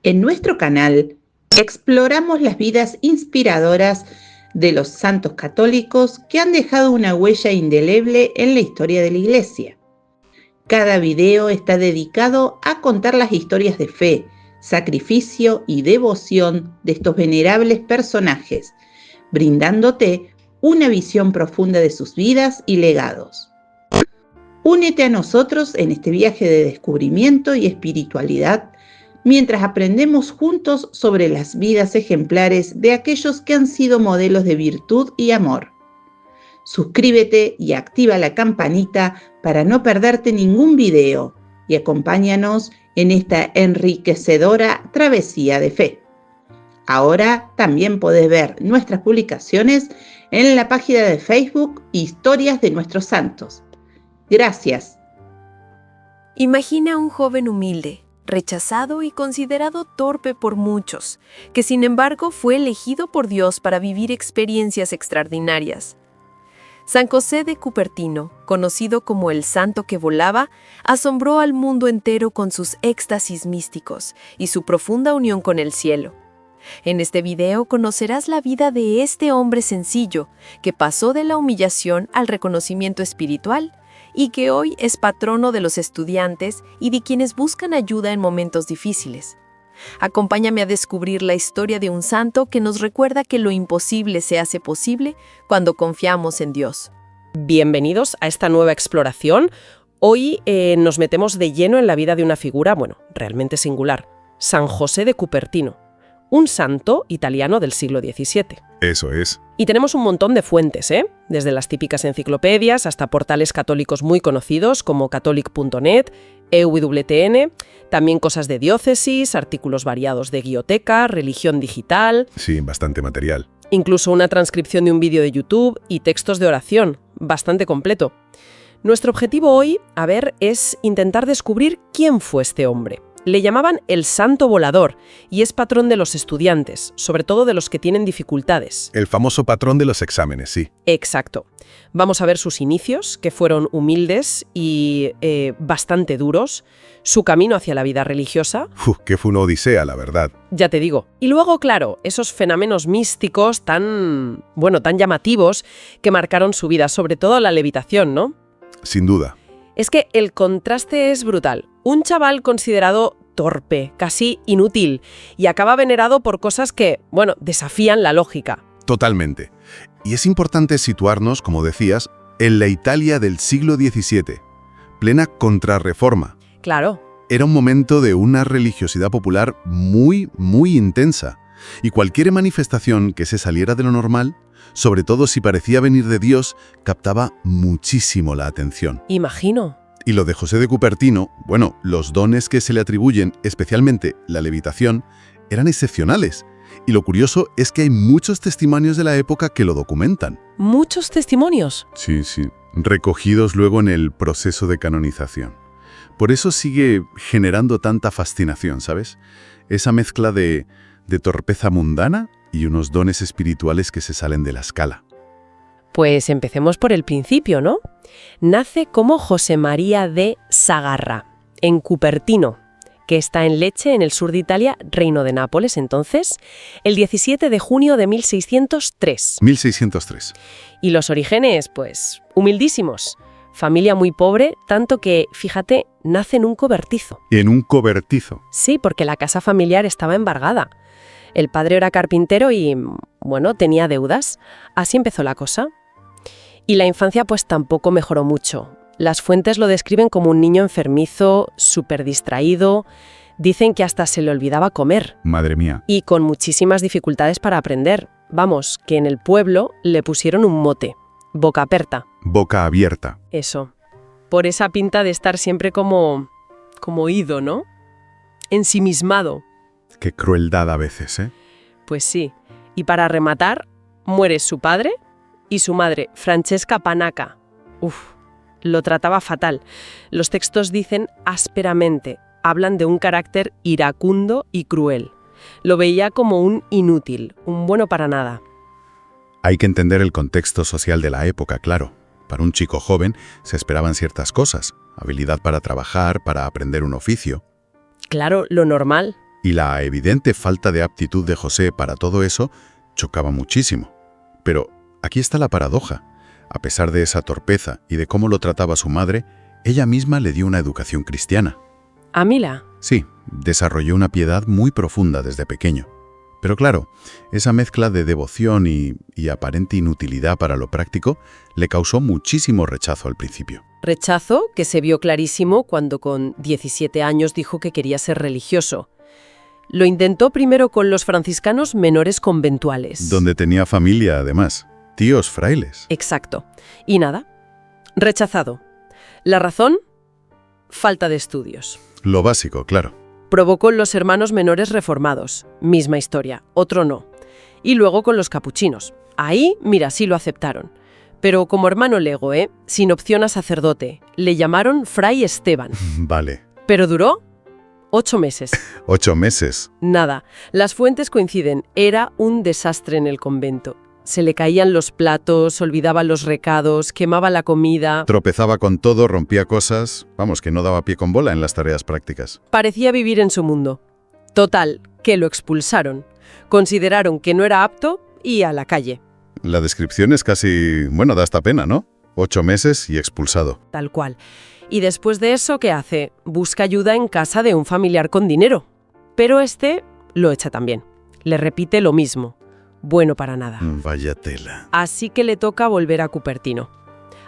En nuestro canal exploramos las vidas inspiradoras de los santos católicos que han dejado una huella indeleble en la historia de la Iglesia. Cada video está dedicado a contar las historias de fe, sacrificio y devoción de estos venerables personajes, brindándote una visión profunda de sus vidas y legados. Únete a nosotros en este viaje de descubrimiento y espiritualidad mientras aprendemos juntos sobre las vidas ejemplares de aquellos que han sido modelos de virtud y amor. Suscríbete y activa la campanita para no perderte ningún video y acompáñanos en esta enriquecedora travesía de fe. Ahora también podés ver nuestras publicaciones en la página de Facebook Historias de Nuestros Santos. Gracias. Imagina a un joven humilde, rechazado y considerado torpe por muchos, que sin embargo fue elegido por Dios para vivir experiencias extraordinarias. San José de Cupertino, conocido como el santo que volaba, asombró al mundo entero con sus éxtasis místicos y su profunda unión con el cielo. En este video conocerás la vida de este hombre sencillo, que pasó de la humillación al reconocimiento espiritual, y que hoy es patrono de los estudiantes y de quienes buscan ayuda en momentos difíciles. Acompáñame a descubrir la historia de un santo que nos recuerda que lo imposible se hace posible cuando confiamos en Dios. Bienvenidos a esta nueva exploración. Hoy nos metemos de lleno en la vida de una figura, realmente singular, San José de Cupertino, un santo italiano del siglo XVII. Eso es. Y tenemos un montón de fuentes, desde las típicas enciclopedias hasta portales católicos muy conocidos como catholic.net, EWTN, también cosas de diócesis, artículos variados de guioteca, religión digital. Sí, bastante material. Incluso una transcripción de un vídeo de YouTube y textos de oración, bastante completo. Nuestro objetivo hoy, es intentar descubrir quién fue este hombre. Le llamaban el Santo Volador y es patrón de los estudiantes, sobre todo de los que tienen dificultades. El famoso patrón de los exámenes, sí. Exacto. Vamos a ver sus inicios, que fueron humildes y bastante duros, su camino hacia la vida religiosa. Que fue una odisea, la verdad. Ya te digo. Y luego, claro, esos fenómenos místicos tan llamativos que marcaron su vida, sobre todo la levitación, ¿no? Sin duda. Es que el contraste es brutal. Un chaval considerado torpe, casi inútil, y acaba venerado por cosas que, desafían la lógica. Totalmente. Y es importante situarnos, como decías, en la Italia del siglo XVII, plena contrarreforma. Claro. Era un momento de una religiosidad popular muy, muy intensa, y cualquier manifestación que se saliera de lo normal, sobre todo si parecía venir de Dios, captaba muchísimo la atención. Imagino. Y lo de José de Cupertino, los dones que se le atribuyen, especialmente la levitación, eran excepcionales. Y lo curioso es que hay muchos testimonios de la época que lo documentan. ¿Muchos testimonios? Sí, recogidos luego en el proceso de canonización. Por eso sigue generando tanta fascinación, ¿sabes? Esa mezcla de torpeza mundana y unos dones espirituales que se salen de la escala. Pues empecemos por el principio, ¿no? Nace como José María de Sagarra, en Cupertino, que está en Lecce, en el sur de Italia, Reino de Nápoles, entonces, el 17 de junio de 1603. 1603. Y los orígenes, humildísimos. Familia muy pobre, tanto que, fíjate, nace en un cobertizo. ¿En un cobertizo? Sí, porque la casa familiar estaba embargada. El padre era carpintero y, tenía deudas. Así empezó la cosa. Y la infancia tampoco mejoró mucho. Las fuentes lo describen como un niño enfermizo, súper distraído. Dicen que hasta se le olvidaba comer. Madre mía. Y con muchísimas dificultades para aprender. Vamos, que en el pueblo le pusieron un mote. Boca aperta. Boca abierta. Eso. Por esa pinta de estar siempre como ido, ¿no? Ensimismado. Qué crueldad a veces, ¿eh? Pues sí. Y para rematar, muere su padre y su madre, Francesca Panaca. Lo trataba fatal. Los textos dicen ásperamente, hablan de un carácter iracundo y cruel. Lo veía como un inútil, un bueno para nada. Hay que entender el contexto social de la época, claro. Para un chico joven se esperaban ciertas cosas, habilidad para trabajar, para aprender un oficio. Claro, lo normal. Y la evidente falta de aptitud de José para todo eso chocaba muchísimo. Pero aquí está la paradoja. A pesar de esa torpeza y de cómo lo trataba su madre, ella misma le dio una educación cristiana. ¿A Mila? Sí, desarrolló una piedad muy profunda desde pequeño. Pero claro, esa mezcla de devoción y aparente inutilidad para lo práctico le causó muchísimo rechazo al principio. Rechazo que se vio clarísimo cuando con 17 años dijo que quería ser religioso. Lo intentó primero con los franciscanos menores conventuales. Donde tenía familia, además. Tíos frailes. Exacto. Y nada, rechazado. ¿La razón? Falta de estudios. Lo básico, claro. Probó con los hermanos menores reformados. Misma historia, otro no. Y luego con los capuchinos. Ahí, mira, sí lo aceptaron. Pero como hermano lego, sin opción a sacerdote. Le llamaron Fray Esteban. Vale. Pero duró 8 meses. 8 meses. Nada. Las fuentes coinciden. Era un desastre en el convento. Se le caían los platos, olvidaba los recados, quemaba la comida. Tropezaba con todo, rompía cosas. Vamos, que no daba pie con bola en las tareas prácticas. Parecía vivir en su mundo. Total, que lo expulsaron. Consideraron que no era apto y a la calle. La descripción es casi, bueno, da hasta pena, ¿no? 8 meses y expulsado. Tal cual. Y después de eso, ¿qué hace? Busca ayuda en casa de un familiar con dinero. Pero este lo echa también. Le repite lo mismo. Bueno para nada. Vaya tela. Así que le toca volver a Cupertino.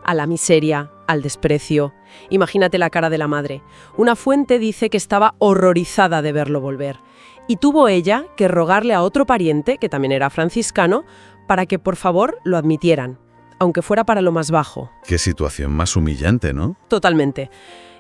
A la miseria, al desprecio. Imagínate la cara de la madre. Una fuente dice que estaba horrorizada de verlo volver. Y tuvo ella que rogarle a otro pariente, que también era franciscano, para que por favor lo admitieran, aunque fuera para lo más bajo. Qué situación más humillante, ¿no? Totalmente.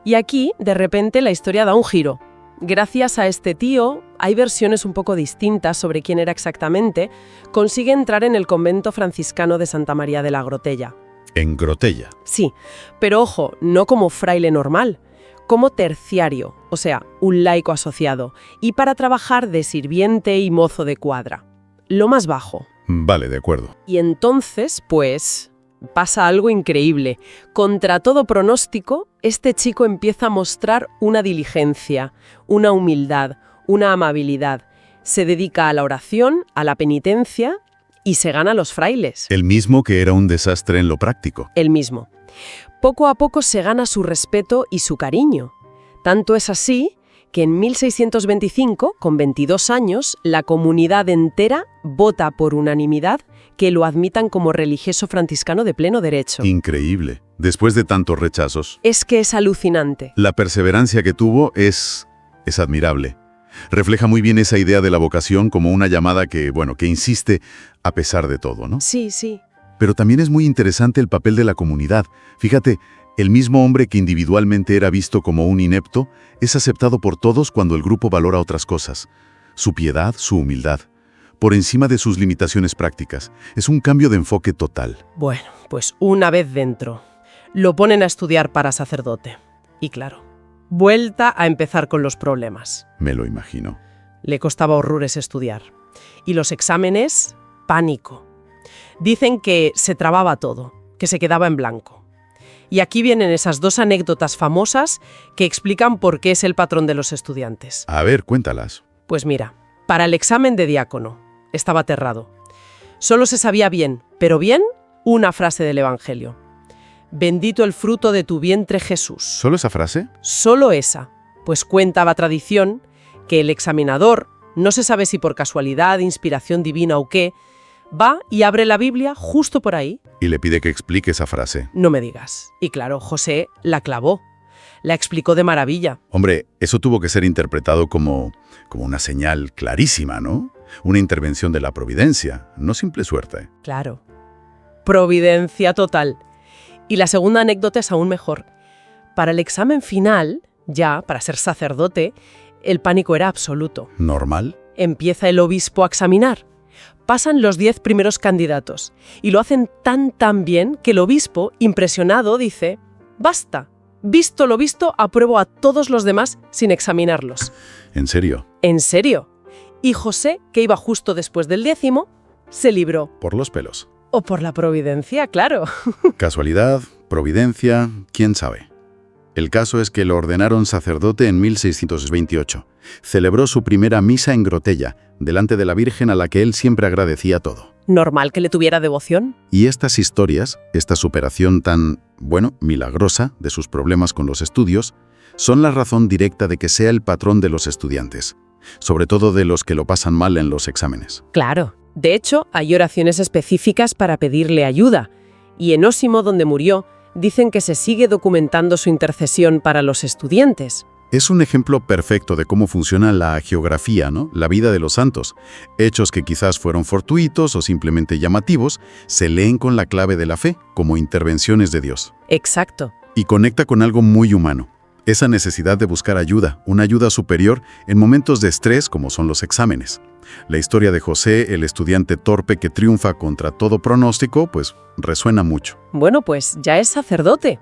Y aquí, de repente, la historia da un giro. Gracias a este tío, hay versiones un poco distintas sobre quién era exactamente, consigue entrar en el convento franciscano de Santa María de la Grotella. En Grotella. Sí, pero ojo, no como fraile normal, como terciario, o sea, un laico asociado, y para trabajar de sirviente y mozo de cuadra. Lo más bajo. Vale, de acuerdo. Y entonces, pues, pasa algo increíble. Contra todo pronóstico, este chico empieza a mostrar una diligencia, una humildad, una amabilidad. Se dedica a la oración, a la penitencia y se gana a los frailes. El mismo que era un desastre en lo práctico. El mismo. Poco a poco se gana su respeto y su cariño. Tanto es así que en 1625, con 22 años, la comunidad entera vota por unanimidad que lo admitan como religioso franciscano de pleno derecho. Increíble. Después de tantos rechazos. Es que es alucinante. La perseverancia que tuvo es admirable. Refleja muy bien esa idea de la vocación como una llamada que insiste a pesar de todo, ¿no? Sí, sí. Pero también es muy interesante el papel de la comunidad. Fíjate, el mismo hombre que individualmente era visto como un inepto es aceptado por todos cuando el grupo valora otras cosas. Su piedad, su humildad. Por encima de sus limitaciones prácticas. Es un cambio de enfoque total. Bueno, pues una vez dentro, lo ponen a estudiar para sacerdote. Y claro, vuelta a empezar con los problemas. Me lo imagino. Le costaba horrores estudiar. Y los exámenes, pánico. Dicen que se trababa todo, que se quedaba en blanco. Y aquí vienen esas dos anécdotas famosas que explican por qué es el patrón de los estudiantes. A ver, cuéntalas. Pues mira, para el examen de diácono, estaba aterrado. Solo se sabía bien, pero bien, una frase del Evangelio. Bendito el fruto de tu vientre, Jesús. ¿Solo esa frase? Solo esa, pues cuenta la tradición que el examinador, no se sabe si por casualidad, inspiración divina o qué, va y abre la Biblia justo por ahí. Y le pide que explique esa frase. No me digas. Y claro, José la clavó. La explicó de maravilla. Hombre, eso tuvo que ser interpretado como una señal clarísima, ¿no? Una intervención de la providencia, no simple suerte. Claro. Providencia total. Y la segunda anécdota es aún mejor. Para el examen final, ya, para ser sacerdote, el pánico era absoluto. ¿Normal? Empieza el obispo a examinar. Pasan los 10 primeros candidatos y lo hacen tan bien que el obispo, impresionado, dice: «Basta, visto lo visto, apruebo a todos los demás sin examinarlos». ¿En serio? ¿En serio? Y José, que iba justo después del 10º, se libró. Por los pelos. O por la providencia, claro. Casualidad, providencia, quién sabe. El caso es que lo ordenaron sacerdote en 1628. Celebró su primera misa en Grotella, delante de la Virgen a la que él siempre agradecía todo. ¿Normal que le tuviera devoción? Y estas historias, esta superación tan, milagrosa de sus problemas con los estudios, son la razón directa de que sea el patrón de los estudiantes, sobre todo de los que lo pasan mal en los exámenes. Claro. De hecho, hay oraciones específicas para pedirle ayuda. Y en Osimo, donde murió, dicen que se sigue documentando su intercesión para los estudiantes. Es un ejemplo perfecto de cómo funciona la geografía, ¿no? La vida de los santos. Hechos que quizás fueron fortuitos o simplemente llamativos, se leen con la clave de la fe, como intervenciones de Dios. Exacto. Y conecta con algo muy humano. Esa necesidad de buscar ayuda, una ayuda superior en momentos de estrés como son los exámenes. La historia de José, el estudiante torpe que triunfa contra todo pronóstico, pues resuena mucho. Bueno, pues ya es sacerdote.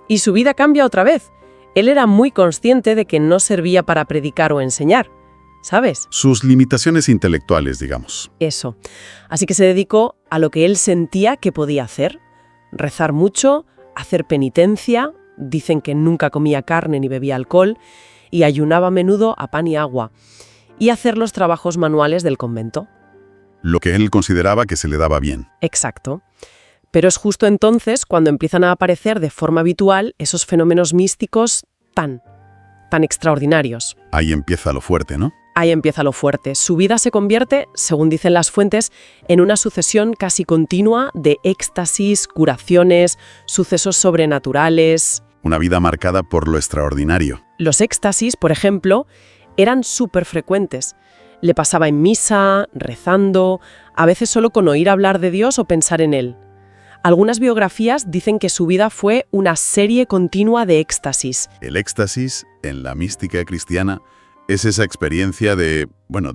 Y su vida cambia otra vez. Él era muy consciente de que no servía para predicar o enseñar, ¿sabes? Sus limitaciones intelectuales, digamos. Eso. Así que se dedicó a lo que él sentía que podía hacer. Rezar mucho, hacer penitencia, dicen que nunca comía carne ni bebía alcohol, y ayunaba a menudo a pan y agua, y hacer los trabajos manuales del convento. Lo que él consideraba que se le daba bien. Exacto. Pero es justo entonces cuando empiezan a aparecer de forma habitual esos fenómenos místicos tan extraordinarios. Ahí empieza lo fuerte, ¿no? Ahí empieza lo fuerte. Su vida se convierte, según dicen las fuentes, en una sucesión casi continua de éxtasis, curaciones, sucesos sobrenaturales. Una vida marcada por lo extraordinario. Los éxtasis, por ejemplo, eran súper frecuentes. Le pasaba en misa, rezando, a veces solo con oír hablar de Dios o pensar en Él. Algunas biografías dicen que su vida fue una serie continua de éxtasis. El éxtasis, en la mística cristiana, es esa experiencia de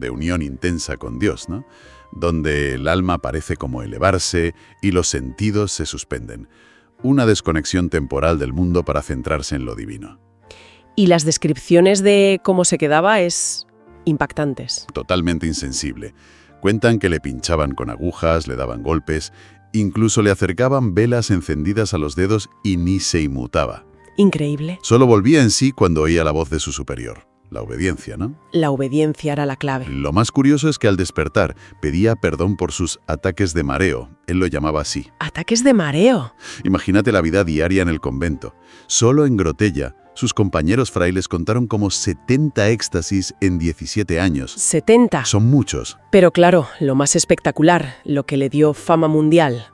unión intensa con Dios, ¿no? Donde el alma parece como elevarse y los sentidos se suspenden. Una desconexión temporal del mundo para centrarse en lo divino. Y las descripciones de cómo se quedaba es impactantes. Totalmente insensible. Cuentan que le pinchaban con agujas, le daban golpes, incluso le acercaban velas encendidas a los dedos y ni se inmutaba. Increíble. Solo volvía en sí cuando oía la voz de su superior. La obediencia, ¿no? La obediencia era la clave. Lo más curioso es que al despertar pedía perdón por sus ataques de mareo. Él lo llamaba así. ¿Ataques de mareo? Imagínate la vida diaria en el convento. Solo en Grotella, sus compañeros frailes contaron como 70 éxtasis en 17 años. 70. Son muchos. Pero claro, lo más espectacular, lo que le dio fama mundial,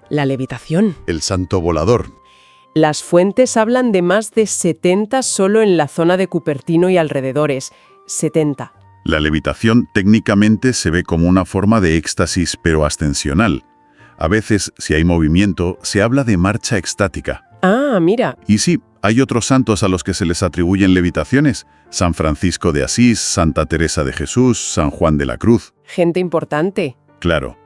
la levitación. El santo volador. Las fuentes hablan de más de 70 solo en la zona de Cupertino y alrededores. 70. La levitación técnicamente se ve como una forma de éxtasis, pero ascensional. A veces, si hay movimiento, se habla de marcha extática. Ah, mira. Y sí, hay otros santos a los que se les atribuyen levitaciones. San Francisco de Asís, Santa Teresa de Jesús, San Juan de la Cruz. Gente importante. Claro.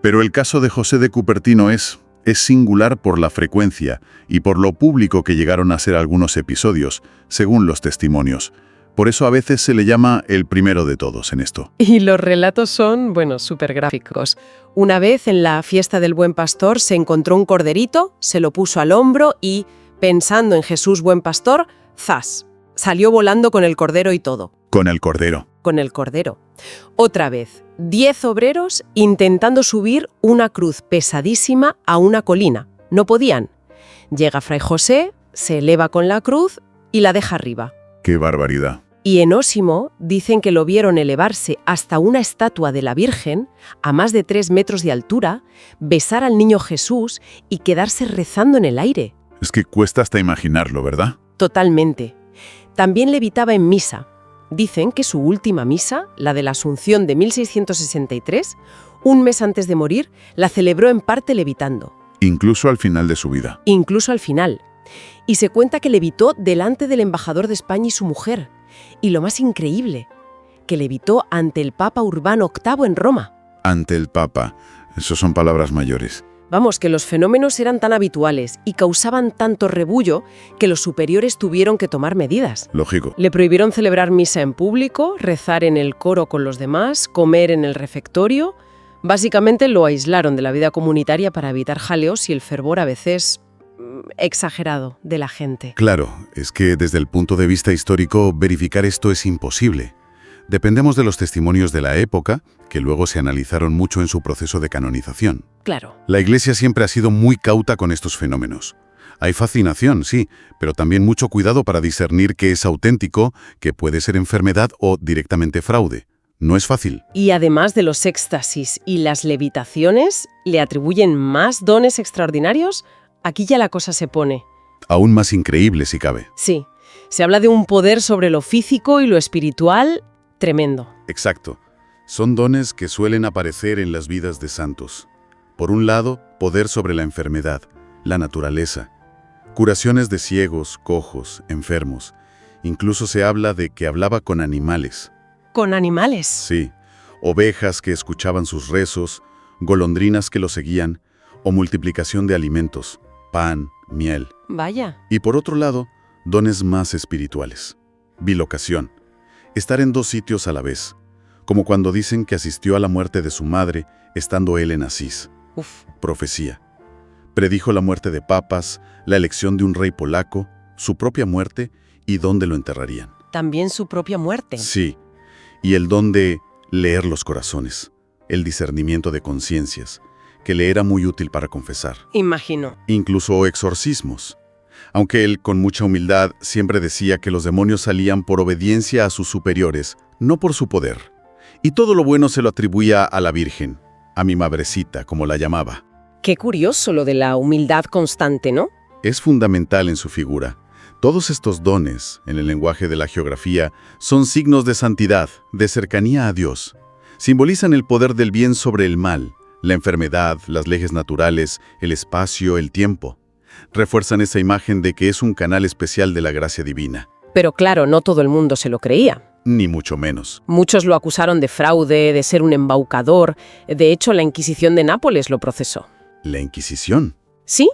Pero el caso de José de Cupertino es singular por la frecuencia y por lo público que llegaron a ser algunos episodios, según los testimonios. Por eso a veces se le llama el primero de todos en esto. Y los relatos son, súper gráficos. Una vez en la fiesta del Buen Pastor se encontró un corderito, se lo puso al hombro y, pensando en Jesús Buen Pastor, ¡zas! Salió volando con el cordero y todo. Con el cordero. Con el cordero. Otra vez, 10 obreros intentando subir una cruz pesadísima a una colina. No podían. Llega Fray José, se eleva con la cruz y la deja arriba. ¡Qué barbaridad! Y en Osimo dicen que lo vieron elevarse hasta una estatua de la Virgen, a más de 3 metros de altura, besar al niño Jesús y quedarse rezando en el aire. Es que cuesta hasta imaginarlo, ¿verdad? Totalmente. También levitaba en misa. Dicen que su última misa, la de la Asunción de 1663, un mes antes de morir, la celebró en parte levitando. Incluso al final de su vida. Incluso al final. Y se cuenta que levitó delante del embajador de España y su mujer. Y lo más increíble, que levitó ante el Papa Urbano VIII en Roma. Ante el Papa. Eso son palabras mayores. Vamos, que los fenómenos eran tan habituales y causaban tanto rebullo que los superiores tuvieron que tomar medidas. Lógico. Le prohibieron celebrar misa en público, rezar en el coro con los demás, comer en el refectorio. Básicamente lo aislaron de la vida comunitaria para evitar jaleos y el fervor a veces exagerado de la gente. Claro, es que desde el punto de vista histórico verificar esto es imposible. Dependemos de los testimonios de la época, que luego se analizaron mucho en su proceso de canonización. Claro. La Iglesia siempre ha sido muy cauta con estos fenómenos. Hay fascinación, sí, pero también mucho cuidado para discernir qué es auténtico, qué puede ser enfermedad o directamente fraude. No es fácil. Y además de los éxtasis y las levitaciones, ¿le atribuyen más dones extraordinarios? Aquí ya la cosa se pone. Aún más increíble si cabe. Sí, se habla de un poder sobre lo físico y lo espiritual tremendo. Exacto. Son dones que suelen aparecer en las vidas de santos. Por un lado, poder sobre la enfermedad, la naturaleza. Curaciones de ciegos, cojos, enfermos. Incluso se habla de que hablaba con animales. ¿Con animales? Sí, ovejas que escuchaban sus rezos, golondrinas que lo seguían, o multiplicación de alimentos, pan, miel. Vaya. Y por otro lado, dones más espirituales. Bilocación. Estar en dos sitios a la vez. Como cuando dicen que asistió a la muerte de su madre, estando él en Asís. Uf. Profecía. Predijo la muerte de papas, la elección de un rey polaco, su propia muerte y dónde lo enterrarían. También su propia muerte. Sí. Y el don de leer los corazones, el discernimiento de conciencias, que le era muy útil para confesar. Imagino. Incluso exorcismos. Aunque él, con mucha humildad, siempre decía que los demonios salían por obediencia a sus superiores, no por su poder. Y todo lo bueno se lo atribuía a la Virgen, a mi madrecita, como la llamaba. Qué curioso lo de la humildad constante, ¿no? Es fundamental en su figura. Todos estos dones, en el lenguaje de la geografía, son signos de santidad, de cercanía a Dios. Simbolizan el poder del bien sobre el mal, la enfermedad, las leyes naturales, el espacio, el tiempo. Refuerzan esa imagen de que es un canal especial de la gracia divina. Pero claro, no todo el mundo se lo creía. Ni mucho menos. Muchos lo acusaron de fraude, de ser un embaucador. De hecho, la Inquisición de Nápoles lo procesó. ¿La Inquisición? Sí,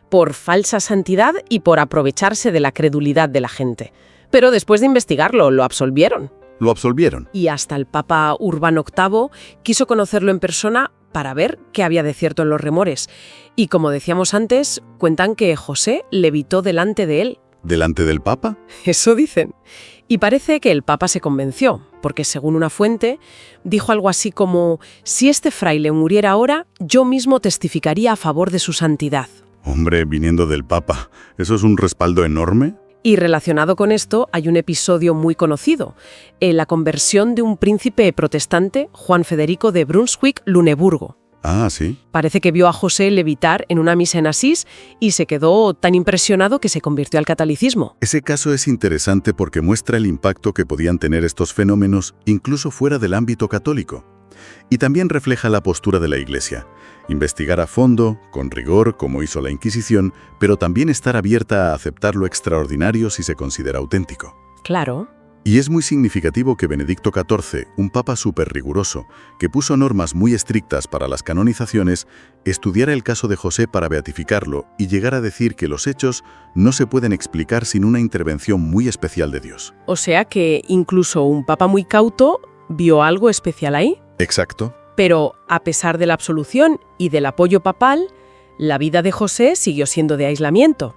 por falsa santidad y por aprovecharse de la credulidad de la gente. Pero después de investigarlo, lo absolvieron. Lo absolvieron. Y hasta el Papa Urbano VIII quiso conocerlo en persona para ver qué había de cierto en los rumores. Y como decíamos antes, cuentan que José levitó delante de él. ¿Delante del Papa? Eso dicen. Y parece que el Papa se convenció, porque según una fuente, dijo algo así como: si este fraile muriera ahora, yo mismo testificaría a favor de su santidad. Hombre, viniendo del Papa, ¿eso es un respaldo enorme? Y relacionado con esto hay un episodio muy conocido, la conversión de un príncipe protestante, Juan Federico de Brunswick-Luneburgo. Ah, ¿sí? Parece que vio a José levitar en una misa en Asís y se quedó tan impresionado que se convirtió al catolicismo. Ese caso es interesante porque muestra el impacto que podían tener estos fenómenos incluso fuera del ámbito católico. Y también refleja la postura de la Iglesia. Investigar a fondo, con rigor, como hizo la Inquisición, pero también estar abierta a aceptar lo extraordinario si se considera auténtico. Claro. Y es muy significativo que Benedicto XIV, un papa súper riguroso, que puso normas muy estrictas para las canonizaciones, estudiara el caso de José para beatificarlo y llegara a decir que los hechos no se pueden explicar sin una intervención muy especial de Dios. O sea que incluso un papa muy cauto vio algo especial ahí. Exacto. Pero a pesar de la absolución y del apoyo papal, la vida de José siguió siendo de aislamiento.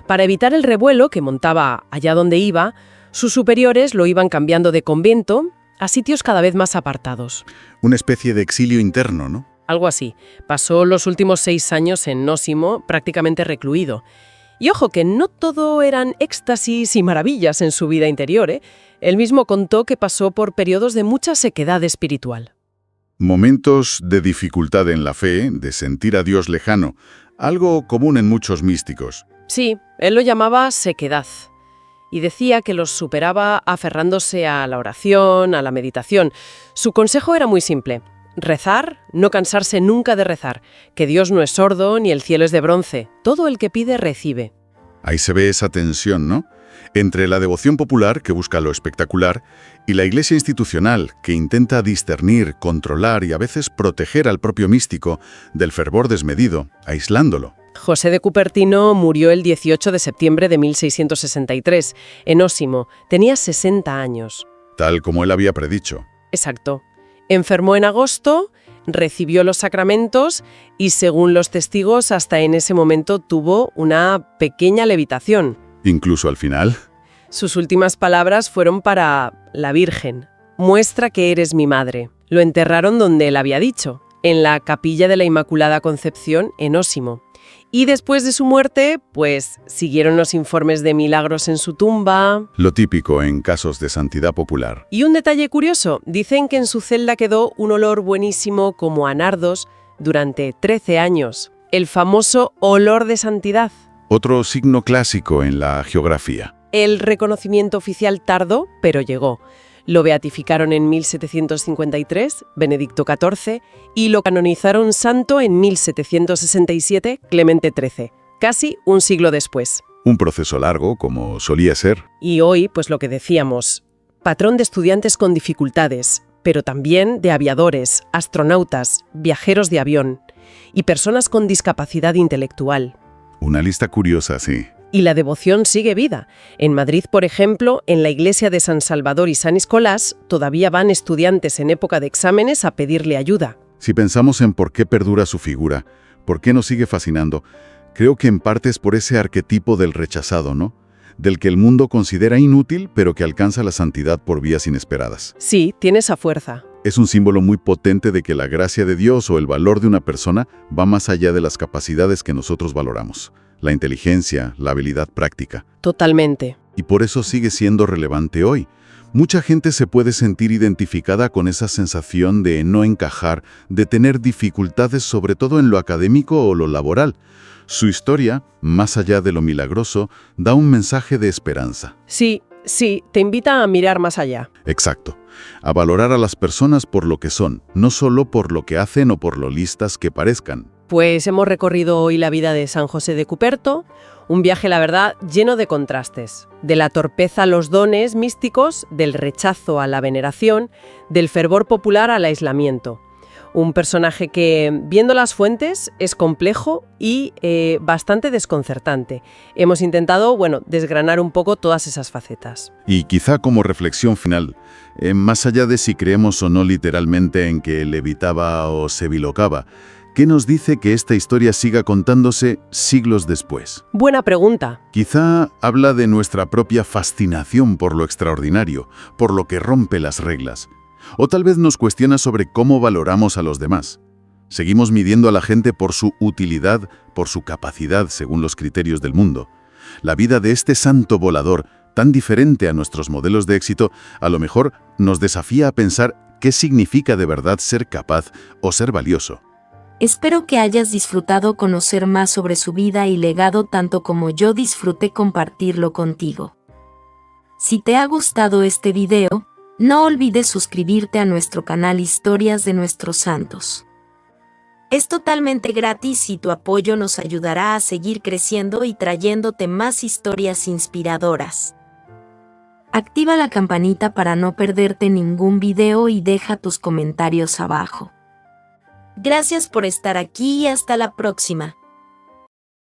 Para evitar el revuelo que montaba allá donde iba, sus superiores lo iban cambiando de convento a sitios cada vez más apartados. Una especie de exilio interno, ¿no? Algo así. Pasó los últimos 6 años en Nósimo, prácticamente recluido. Y ojo que no todo eran éxtasis y maravillas en su vida interior, ¿eh? Él mismo contó que pasó por periodos de mucha sequedad espiritual. Momentos de dificultad en la fe, de sentir a Dios lejano, algo común en muchos místicos. Sí, él lo llamaba sequedad. Y decía que los superaba aferrándose a la oración, a la meditación. Su consejo era muy simple: rezar, no cansarse nunca de rezar, que Dios no es sordo ni el cielo es de bronce. Todo el que pide, recibe. Ahí se ve esa tensión, ¿no? Entre la devoción popular, que busca lo espectacular, y la Iglesia institucional, que intenta discernir, controlar y a veces proteger al propio místico del fervor desmedido, aislándolo. José de Cupertino murió el 18 de septiembre de 1663, en Ósimo. Tenía 60 años. Tal como él había predicho. Exacto. Enfermó en agosto recibió los sacramentos y, según los testigos, hasta en ese momento tuvo una pequeña levitación. Incluso al final. Sus últimas palabras fueron para la Virgen: «Muestra que eres mi madre». Lo enterraron donde él había dicho, en la Capilla de la Inmaculada Concepción en Ósimo. Y después de su muerte, pues siguieron los informes de milagros en su tumba. Lo típico en casos de santidad popular. Y un detalle curioso, dicen que en su celda quedó un olor buenísimo como a nardos durante 13 años. El famoso olor de santidad. Otro signo clásico en la geografía. El reconocimiento oficial tardó, pero llegó. Lo beatificaron en 1753, Benedicto XIV, y lo canonizaron santo en 1767, Clemente XIII, casi un siglo después. Un proceso largo, como solía ser. Y hoy, pues lo que decíamos, patrón de estudiantes con dificultades, pero también de aviadores, astronautas, viajeros de avión y personas con discapacidad intelectual. Una lista curiosa, sí. Y la devoción sigue viva. En Madrid, por ejemplo, en la iglesia de San Salvador y San Nicolás, todavía van estudiantes en época de exámenes a pedirle ayuda. Si pensamos en por qué perdura su figura, por qué nos sigue fascinando, creo que en parte es por ese arquetipo del rechazado, ¿no? Del que el mundo considera inútil, pero que alcanza la santidad por vías inesperadas. Sí, tiene esa fuerza. Es un símbolo muy potente de que la gracia de Dios o el valor de una persona va más allá de las capacidades que nosotros valoramos. La inteligencia, la habilidad práctica. Totalmente. Y por eso sigue siendo relevante hoy. Mucha gente se puede sentir identificada con esa sensación de no encajar, de tener dificultades sobre todo en lo académico o lo laboral. Su historia, más allá de lo milagroso, da un mensaje de esperanza. Sí, te invita a mirar más allá. Exacto. A valorar a las personas por lo que son, no solo por lo que hacen o por lo listas que parezcan. Pues hemos recorrido hoy la vida de San José de Cuperto, un viaje, la verdad, lleno de contrastes. De la torpeza a los dones místicos, del rechazo a la veneración, del fervor popular al aislamiento. Un personaje que, viendo las fuentes, es complejo y bastante desconcertante. Hemos intentado, desgranar un poco todas esas facetas. Y quizá como reflexión final, más allá de si creemos o no literalmente en que levitaba o se bilocaba, ¿qué nos dice que esta historia siga contándose siglos después? Buena pregunta. Quizá habla de nuestra propia fascinación por lo extraordinario, por lo que rompe las reglas. O tal vez nos cuestiona sobre cómo valoramos a los demás. Seguimos midiendo a la gente por su utilidad, por su capacidad según los criterios del mundo. La vida de este santo volador, tan diferente a nuestros modelos de éxito, a lo mejor nos desafía a pensar qué significa de verdad ser capaz o ser valioso. Espero que hayas disfrutado conocer más sobre su vida y legado tanto como yo disfruté compartirlo contigo. Si te ha gustado este video, no olvides suscribirte a nuestro canal Historias de Nuestros Santos. Es totalmente gratis y tu apoyo nos ayudará a seguir creciendo y trayéndote más historias inspiradoras. Activa la campanita para no perderte ningún video y deja tus comentarios abajo. Gracias por estar aquí y hasta la próxima.